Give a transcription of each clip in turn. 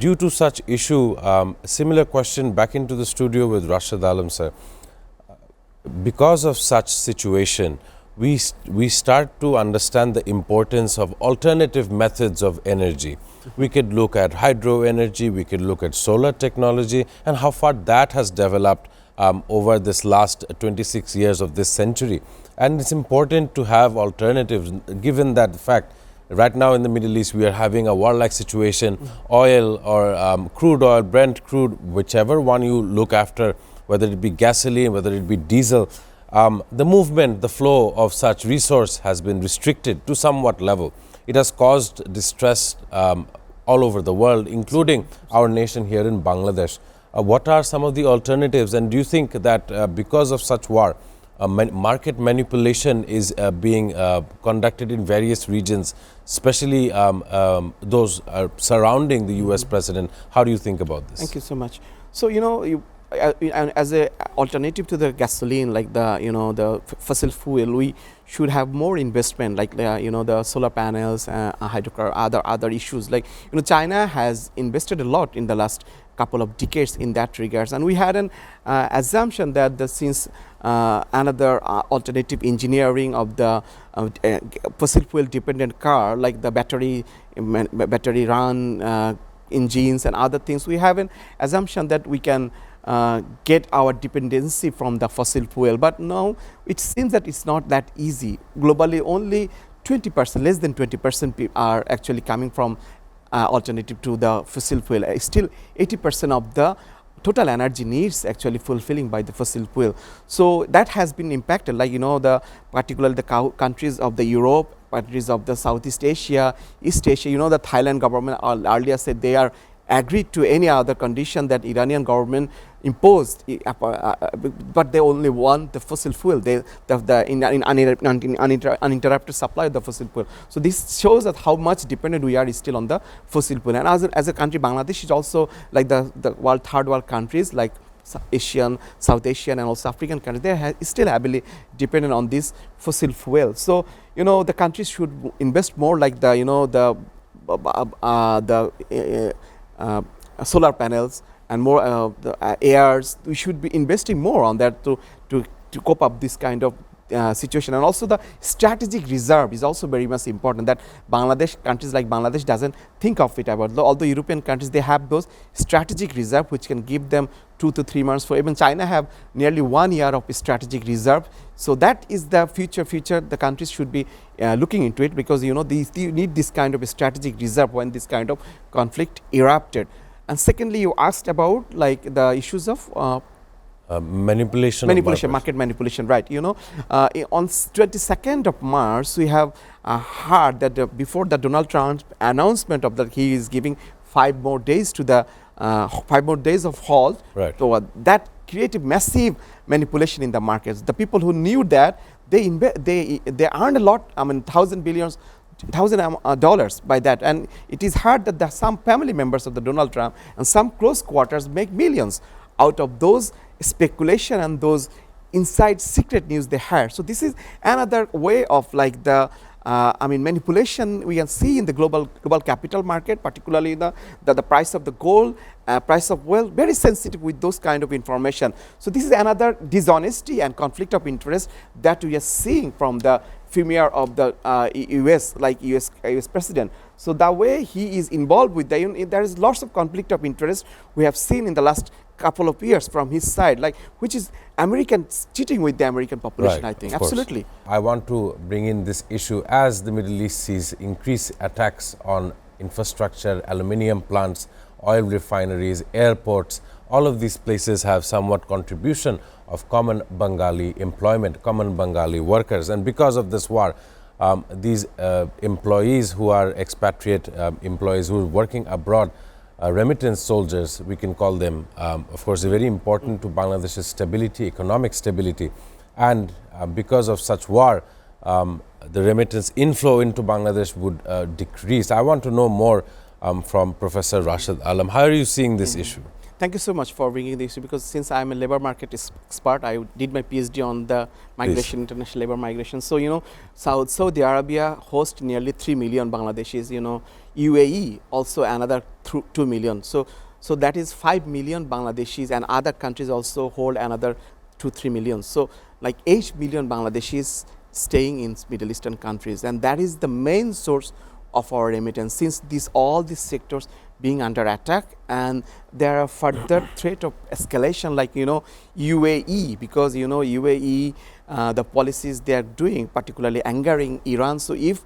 due to such issue, similar question back into the studio with Rashid Alam sir. Because of such situation, we start to understand the importance of alternative methods of energy. We could look at hydro energy, we could look at solar technology, and how far that has developed over this last 26 years of this century. And it's important to have alternatives, given that fact right now in the Middle East we are having a warlike situation. Oil or crude oil, Brent crude, whichever one you look after, whether it be gasoline, whether it be diesel, the movement, the flow of such resource has been restricted to somewhat level. It has caused distress all over the world, including our nation here in Bangladesh. What are some of the alternatives, and do you think that because of such war, market manipulation is being conducted in various regions, especially those surrounding the US president? How do you think about this? Thank you so much. So, as a alternative to the gasoline, like the fossil fuel, we should have more investment, like the solar panels, hydrocarbon, other issues. Like China has invested a lot in the last couple of decades in that regards, and we had an assumption that since another alternative engineering of the fossil fuel dependent car, like the battery run engines and other things, we have an assumption that we can get our dependency from the fossil fuel. But now it seems that it's not that easy. Globally, only 20%, less than 20% are actually coming from alternative to the fossil fuel. Still 80% of the total energy needs actually fulfilling by the fossil fuel. So that has been impacted, like particularly the countries of the Europe, countries of the Southeast Asia, East Asia. The Thailand government earlier said they are agreed to any other condition that Iranian government imposed, but they only want the fossil fuel, the uninterrupted supply of the fossil fuel. So this shows that how much dependent we are still on the fossil fuel. And as a country, Bangladesh is also like the third world countries like Asian, South Asian and also African countries, they are still heavily dependent on this fossil fuel. So the countries should invest more, like the solar panels and more the airs. We should be investing more on that to cope up this kind of situation. And also the strategic reserve is also very much important, that countries like Bangladesh doesn't think of it about. Although European countries, they have those strategic reserve which can give them 2 to 3 months. For even China have nearly 1 year of strategic reserve. So that is the future. The countries should be looking into it, because you need this kind of a strategic reserve when this kind of conflict erupted. And secondly, you asked about like the issues of manipulation, market manipulation, right? On 22nd of March, we have heard that before the Donald Trump announcement of that he is giving 5 more days to the 5 more days of halt. Right. So that created massive manipulation in the markets. The people who knew that, they earned a lot, $1,000 by that. And it is heard that some family members of the Donald Trump and some close quarters make millions out of those speculation and those inside secret news they had. So this is another way of like the manipulation we can see in the global capital market, particularly the price of the gold, price of oil, very sensitive with those kind of information. So this is another dishonesty and conflict of interest that we are seeing from the premier of the US, like US president. So the way he is involved with there is lots of conflict of interest we have seen in the last couple of years from his side, like which is Americans cheating with the American population, right, I think. Absolutely. I want to bring in this issue as the Middle East sees increased attacks on infrastructure, aluminium plants, oil refineries, airports. All of these places have somewhat contribution of common Bengali employment, common Bengali workers. And because of this war, these employees who are expatriate employees who are working abroad, remittance soldiers, we can call them, of course, very important to Bangladesh's stability, economic stability. And because of such war, the remittance inflow into Bangladesh would decrease. I want to know more from Professor Rashid Alam. How are you seeing this issue? Thank you so much for bringing this, because since I'm a labor market expert, I did my PhD on the migration, international labor migration. So, Saudi Arabia hosts nearly 3 million Bangladeshis, UAE also another 2 million. So that is 5 million Bangladeshis, and other countries also hold another 2-3 million. So like 8 million Bangladeshis staying in Middle Eastern countries, and that is the main source of our remittance, since all these sectors being under attack, and there are further threat of escalation, like UAE, because UAE the policies they are doing particularly angering Iran. So if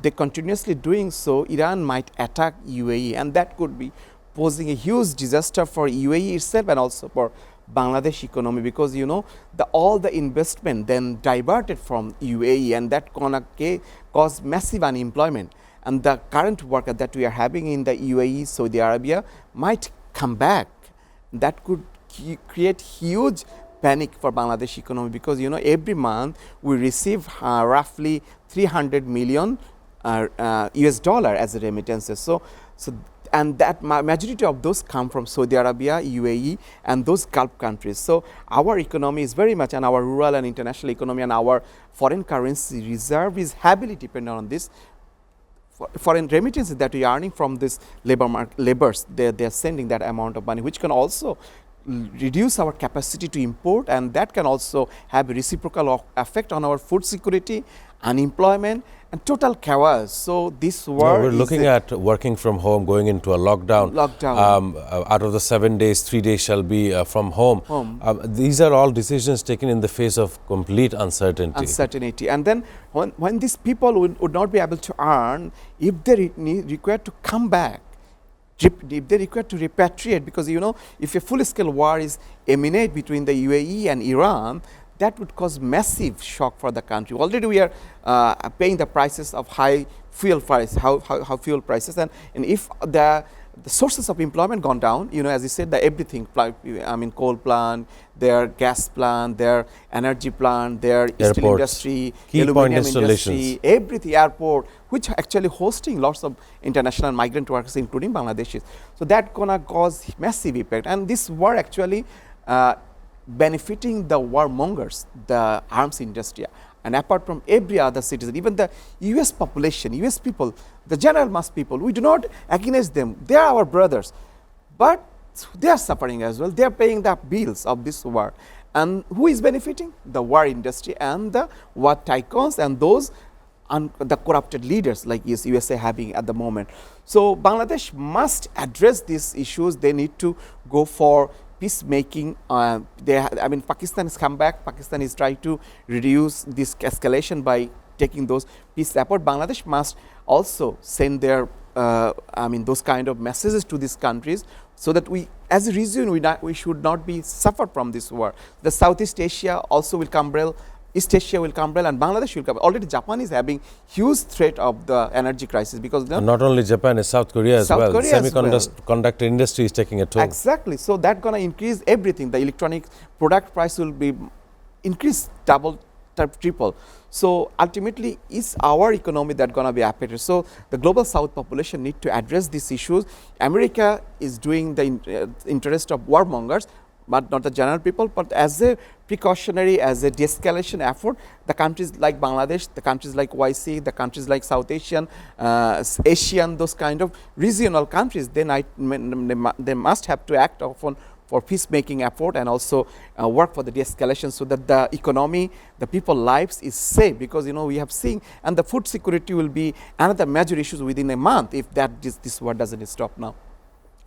they continuously doing so, Iran might attack UAE, and that could be posing a huge disaster for UAE itself and also for Bangladesh economy, because all the investment then diverted from UAE, and that gonna cause massive unemployment. And the current worker that we are having in the UAE, Saudi Arabia, might come back. That could create huge panic for Bangladesh economy, because every month we receive roughly 300 million US dollar as a remittances. So and that majority of those come from Saudi Arabia, UAE, and those Gulf countries. So our economy is very much, and our rural and international economy and our foreign currency reserve is heavily dependent on this. Foreign remittances that we are earning from this laborers, they are sending that amount of money, which can also reduce our capacity to import, and that can also have a reciprocal effect on our food security, unemployment, and total chaos. So this war we're looking at working from home, going into a lockdown. Out of the 7 days, 3 days shall be from home. These are all decisions taken in the face of complete uncertainty. And then when these people would not be able to earn, if they require to come back, if they require to repatriate, because if a full-scale war is imminent between the UAE and Iran, that would cause massive shock for the country. Already we are paying the prices of high fuel price, fuel prices, and if the sources of employment gone down, as you said, everything, coal plant, their gas plant, their energy plant, their steel industry, aluminum industry, everything, airport, which actually hosting lots of international migrant workers, including Bangladeshis. So that gonna cause massive impact, and this war actually benefiting the warmongers, the arms industry, and apart from every other citizen, even the US population, US people, the general mass people, we do not against them. They are our brothers, but they are suffering as well. They are paying the bills of this war. And who is benefiting? The war industry and the war tycoons and those the corrupted leaders like USA having at the moment. So Bangladesh must address these issues. They need to go for peacemaking. Pakistan has come back. Pakistan is trying to reduce this escalation by taking those peace efforts. Bangladesh must also send their, those kind of messages to these countries, so that we, as a region, we should not be suffered from this war. The Southeast Asia also will crumble. East Asia will crumble, and Bangladesh will crumble. Already Japan is having huge threat of the energy crisis, because not only Japan, it's South Korea as well. Semiconductor industry is taking a toll. Exactly. So that's going to increase everything. The electronic product price will be increased double, triple. So ultimately, it's our economy that's going to be affected. So the global South population need to address these issues. America is doing the interest of warmongers, but not the general people, but as a precautionary, as a de-escalation effort, the countries like Bangladesh, the countries like YC, the countries like South Asian, Asian, those kind of regional countries, they must have to act often for peacemaking effort, and also work for the de-escalation, so that the economy, the people's lives is safe, because we have seen, and the food security will be another major issue within a month if this war doesn't stop now.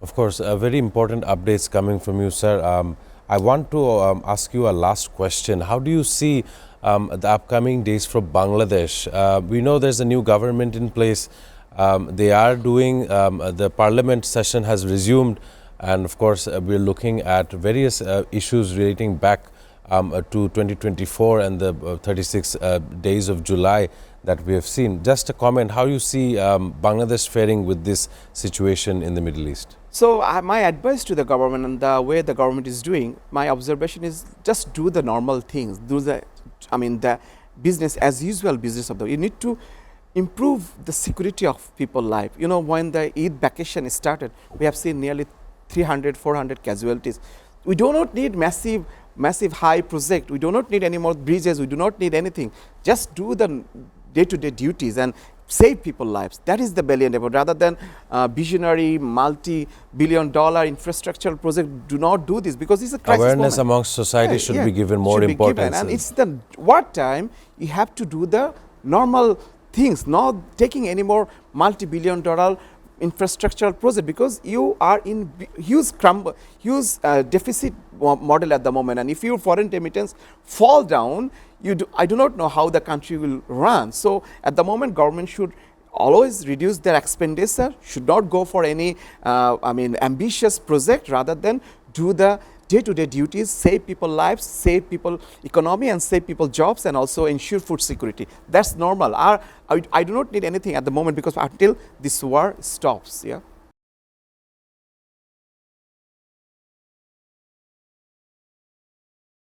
Of course, very important updates coming from you, sir. I want to ask you a last question. How do you see the upcoming days for Bangladesh? We know there's a new government in place. They are doing, the parliament session has resumed, and of course, we're looking at various issues relating back to 2024 and the 36 days of July that we have seen. Just a comment, how you see Bangladesh faring with this situation in the Middle East? So my advice to the government, and the way the government is doing, my observation is just do the normal things, do the business as usual business of the. You need to improve the security of people's life. When the Eid vacation started, we have seen nearly 300, 400 casualties. We do not need massive high project. We do not need any more bridges. We do not need anything. Just do the day-to-day duties and save people's lives. That is the billion effort, rather than visionary multi-billion-dollar infrastructural project. Do not do this, because it's a crisis Awareness moment. amongst society should be given more should be given. importance. And it's the wartime. You have to do the normal things, not taking any more multi-billion-dollar infrastructural project, because you are in huge deficit model at the moment. And if your foreign remittance fall down, I do not know how the country will run. So at the moment, government should always reduce their expenditure, should not go for any ambitious project, rather than do the day-to-day duties, save people lives, save people economy, and save people jobs, and also ensure food security. That's normal. I do not need anything at the moment, because until this war stops. Yeah.